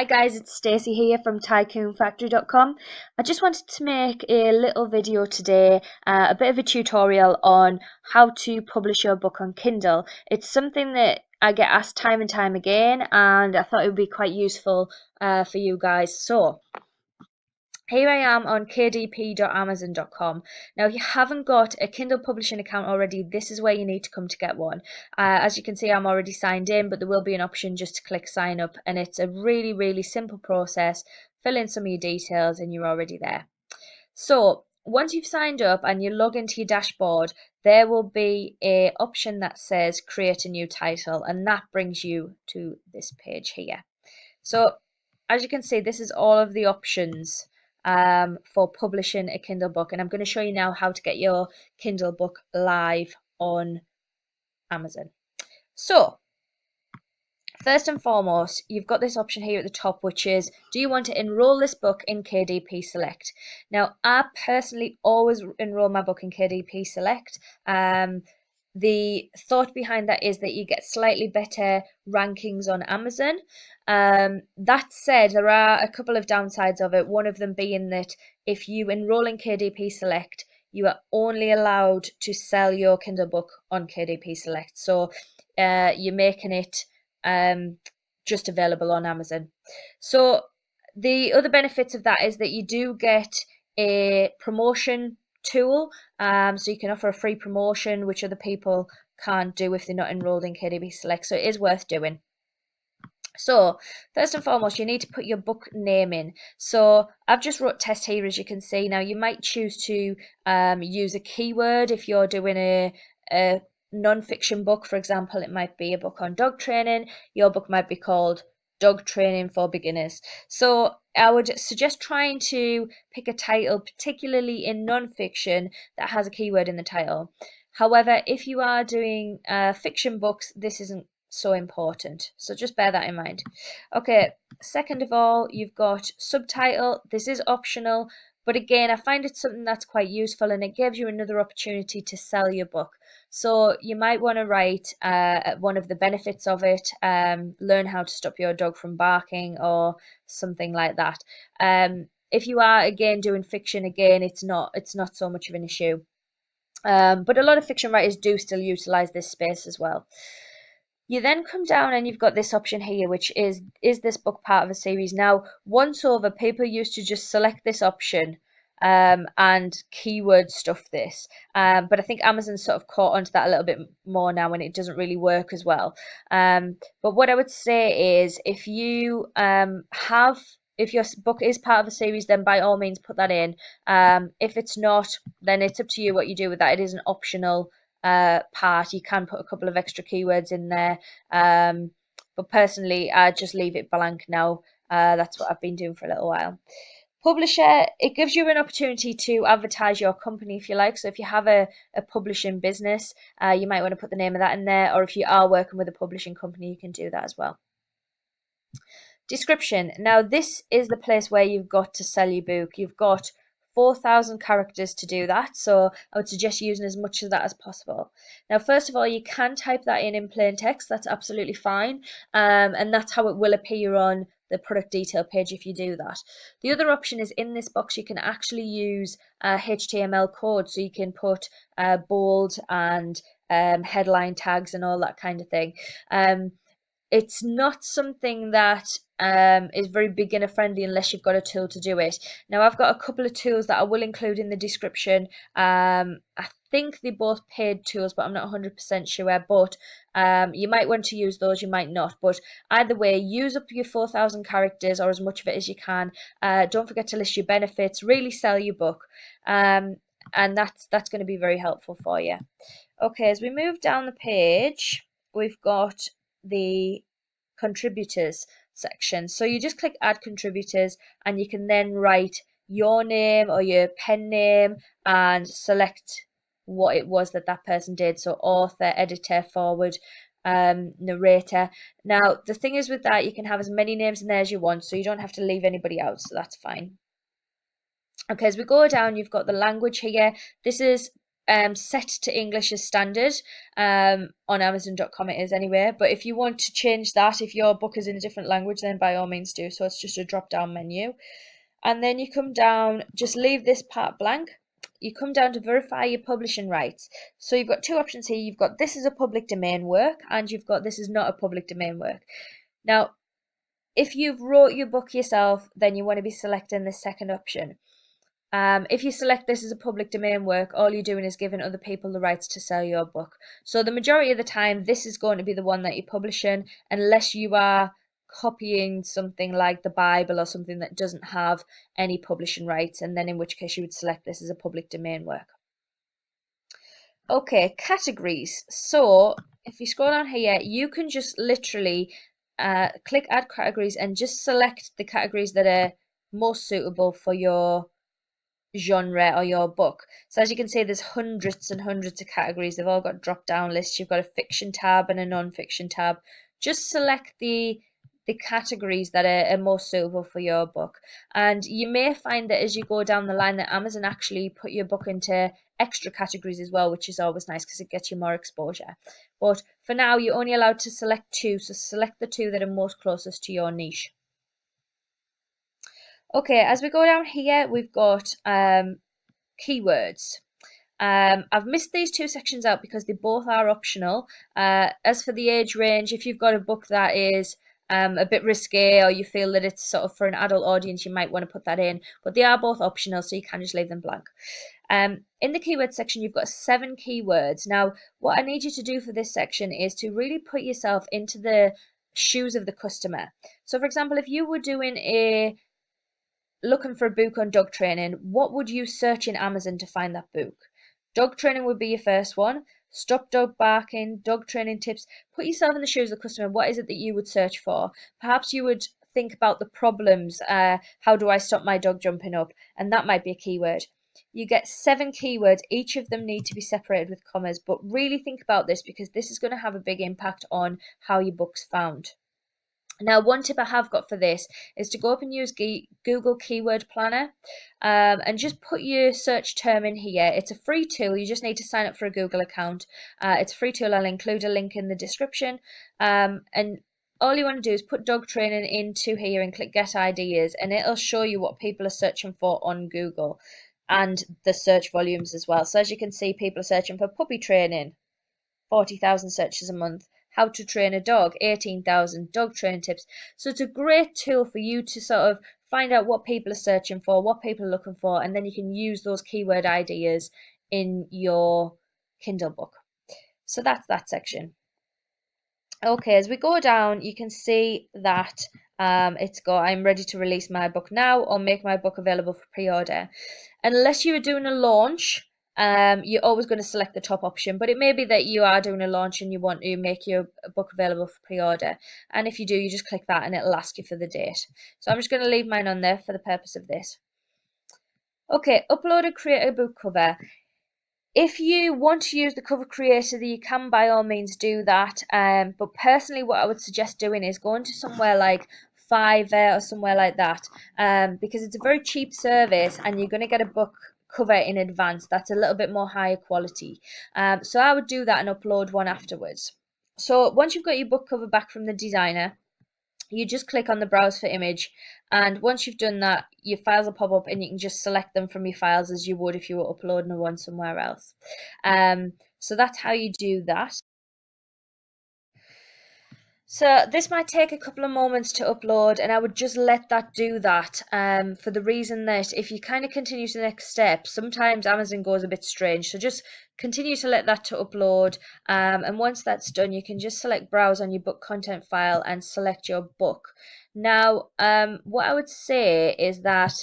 Hi guys, it's Stacey here from tycoonfactory.com. I just wanted to make a little video today, a bit of a tutorial on how to publish your book on Kindle. It's something that I get asked time and time again, and I thought it would be quite useful for you guys. So here I am on kdp.amazon.com. Now, if you haven't got a Kindle publishing account already, this is where you need to come to get one. As you can see, I'm already signed in, but there will be an option just to click sign up, and it's a really, really simple process. Fill in some of your details and you're already there. So once you've signed up and you log into your dashboard, there will be an option that says create a new title, and that brings you to this page here. So as you can see, this is all of the options for publishing a Kindle book, and I'm going to show you now how to get your Kindle book live on Amazon. So first and foremost, you've got this option here at the top, which is, do you want to enroll this book in KDP Select? Now, I personally always enroll my book in KDP Select. The thought behind that is that you get slightly better rankings on Amazon. That said, there are a couple of downsides of it. One of them being that if you enroll in KDP Select, you are only allowed to sell your Kindle book on KDP Select. So you're making it just available on Amazon. So the other benefits of that is that you do get a promotion tool, so you can offer a free promotion which other people can't do if they're not enrolled in KDP Select, so it is worth doing. So first and foremost, you need to put your book name in. So I've just wrote test here, as you can see. Now you might choose to use a keyword if you're doing a non-fiction book. For example, it might be a book on dog training. Your book might be called Dog Training for Beginners. So I would suggest trying to pick a title, particularly in non-fiction, that has a keyword in the title. However, if you are doing fiction books, this isn't so important, so just bear that in mind. Okay, second of all, you've got subtitle. This is optional, but again, I find it something that's quite useful, and it gives you another opportunity to sell your book. So you might want to write one of the benefits of it, learn how to stop your dog from barking, or something like that. If you are again doing fiction, again, it's not so much of an issue. But a lot of fiction writers do still utilize this space as well. You then come down and you've got this option here, which is this book part of a series? Now, once over, people used to just select this option and keyword stuff this. But I think Amazon's sort of caught onto that a little bit more now, and it doesn't really work as well. But what I would say is, if you if your book is part of a series, then by all means put that in. If it's not, then it's up to you what you do with that. It is an optional part. You can put a couple of extra keywords in there, but personally I just leave it blank now. That's what I've been doing for a little while. Publisher, it gives you an opportunity to advertise your company if you like. So if you have a publishing business, you might want to put the name of that in there, or if you are working with a publishing company, you can do that as well. Description. Now this is the place where you've got to sell your book. You've got 4,000 characters to do that, so I would suggest using as much of that as possible. Now, first of all, you can type that in plain text. That's absolutely fine, and that's how it will appear on the product detail page if you do that. The other option is, in this box you can actually use HTML code, so you can put bold and headline tags and all that kind of thing. It's not something that is very beginner friendly unless you've got a tool to do it. Now, I've got a couple of tools that I will include in the description. I think they're both paid tools, but I'm not 100% sure. But you might want to use those, you might not. But either way, use up your 4,000 characters, or as much of it as you can. Don't forget to list your benefits. Really sell your book, and that's going to be very helpful for you. Okay, as we move down the page, we've got the contributors section. So you just click add contributors, and you can then write your name or your pen name and select what it was that person did. So author, editor, forward, narrator. Now the thing is with that, you can have as many names in there as you want, so you don't have to leave anybody out, so that's fine. Okay, as we go down, you've got the language here. This is set to English as standard. On Amazon.com it is anyway. But if you want to change that, if your book is in a different language, then by all means do. So it's just a drop down menu. And then you come down, just leave this part blank. You come down to verify your publishing rights. So you've got two options here. You've got this is a public domain work, and you've got this is not a public domain work. Now, if you've wrote your book yourself, then you want to be selecting the second option. If you select this as a public domain work, all you're doing is giving other people the rights to sell your book. So the majority of the time, this is going to be the one that you're publishing, unless you are copying something like the Bible or something that doesn't have any publishing rights, and then in which case you would select this as a public domain work. Okay, categories. So if you scroll down here, you can just literally click add categories and just select the categories that are most suitable for your genre or your book. So as you can see, there's hundreds and hundreds of categories. They've all got drop down lists. You've got a fiction tab and a non-fiction tab. Just select the categories that are most suitable for your book. And you may find that as you go down the line that Amazon actually put your book into extra categories as well, which is always nice because it gets you more exposure. But for now, you're only allowed to select two, so select the two that are most closest to your niche. Okay, as we go down here, we've got keywords. I've missed these two sections out because they both are optional. As for the age range, if you've got a book that is a bit risque or you feel that it's sort of for an adult audience, you might want to put that in, but they are both optional, so you can just leave them blank. In the keyword section, you've got 7 keywords. Now, what I need you to do for this section is to really put yourself into the shoes of the customer. So, for example, if you were doing looking for a book on dog training, what would you search in Amazon to find that book? Dog training would be your first one. Stop dog barking, dog training tips. Put yourself in the shoes of the customer. What is it that you would search for? Perhaps you would think about the problems. How do I stop my dog jumping up? And that might be a keyword. You get 7 keywords. Each of them need to be separated with commas. But really think about this because this is going to have a big impact on how your book's found. Now, one tip I have got for this is to go up and use Google Keyword Planner and just put your search term in here. It's a free tool. You just need to sign up for a Google account. It's a free tool. I'll include a link in the description. And all you want to do is put dog training into here and click Get Ideas, and it'll show you what people are searching for on Google and the search volumes as well. So as you can see, people are searching for puppy training, 40,000 searches a month. How to train a dog, 18,000, dog training tips. So it's a great tool for you to sort of find out what people are searching for, what people are looking for, and then you can use those keyword ideas in your Kindle book. So that's that section. Okay, as we go down, you can see that it's got I'm ready to release my book now or make my book available for pre-order. Unless you are doing a launch, you're always going to select the top option, but it may be that you are doing a launch and you want to make your book available for pre-order. And if you do, you just click that and it'll ask you for the date. So I'm just going to leave mine on there for the purpose of this. Okay, upload and create a book cover. If you want to use the cover creator, you can by all means do that. But personally, what I would suggest doing is going to somewhere like Fiverr or somewhere like that, because it's a very cheap service and you're going to get a book cover in advance that's a little bit more higher quality. So I would do that and upload one afterwards. So once you've got your book cover back from the designer, you just click on the browse for image, and once you've done that, your files will pop up and you can just select them from your files as you would if you were uploading one somewhere else. So that's how you do that. So this might take a couple of moments to upload, and I would just let that do that for the reason that if you kind of continue to the next step, sometimes Amazon goes a bit strange. So just continue to let that to upload, and once that's done, you can just select browse on your book content file and select your book. Now, what I would say is that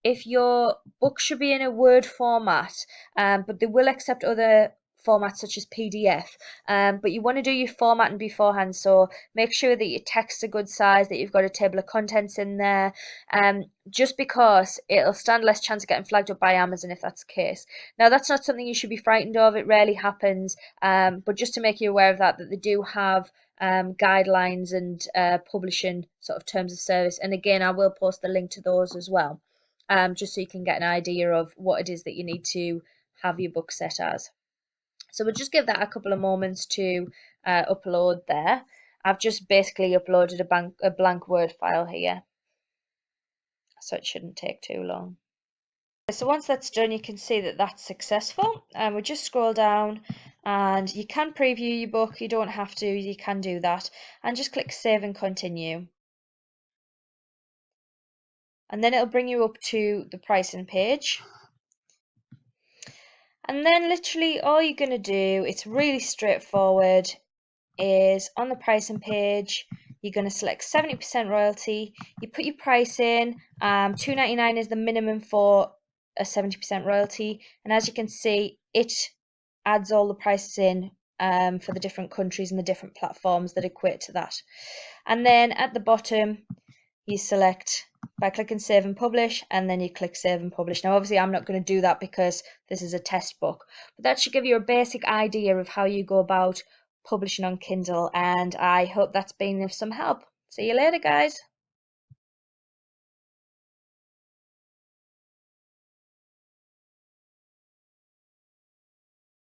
if your book should be in a Word format, but they will accept other formats such as PDF, but you want to do your formatting beforehand, so make sure that your text's a good size, that you've got a table of contents in there, just because it'll stand less chance of getting flagged up by Amazon if that's the case. Now, that's not something you should be frightened of, it rarely happens, but just to make you aware of that they do have guidelines and publishing sort of terms of service, and again, I will post the link to those as well, just so you can get an idea of what it is that you need to have your book set as. So we'll just give that a couple of moments to upload there. I've just basically uploaded a blank Word file here, so it shouldn't take too long. So once that's done, you can see that that's successful, and we just scroll down, and you can preview your book. You don't have to, you can do that, and just click save and continue. And then it'll bring you up to the pricing page. And then literally all you're going to do, it's really straightforward, is on the pricing page, you're going to select 70% royalty. You put your price in. $2.99 is the minimum for a 70% royalty. And as you can see, it adds all the prices in for the different countries and the different platforms that equate to that. And then at the bottom, you select by clicking save and publish, and then you click save and publish. Now obviously I'm not going to do that because this is a test book, but that should give you a basic idea of how you go about publishing on Kindle, and I hope that's been of some help. See you later, guys.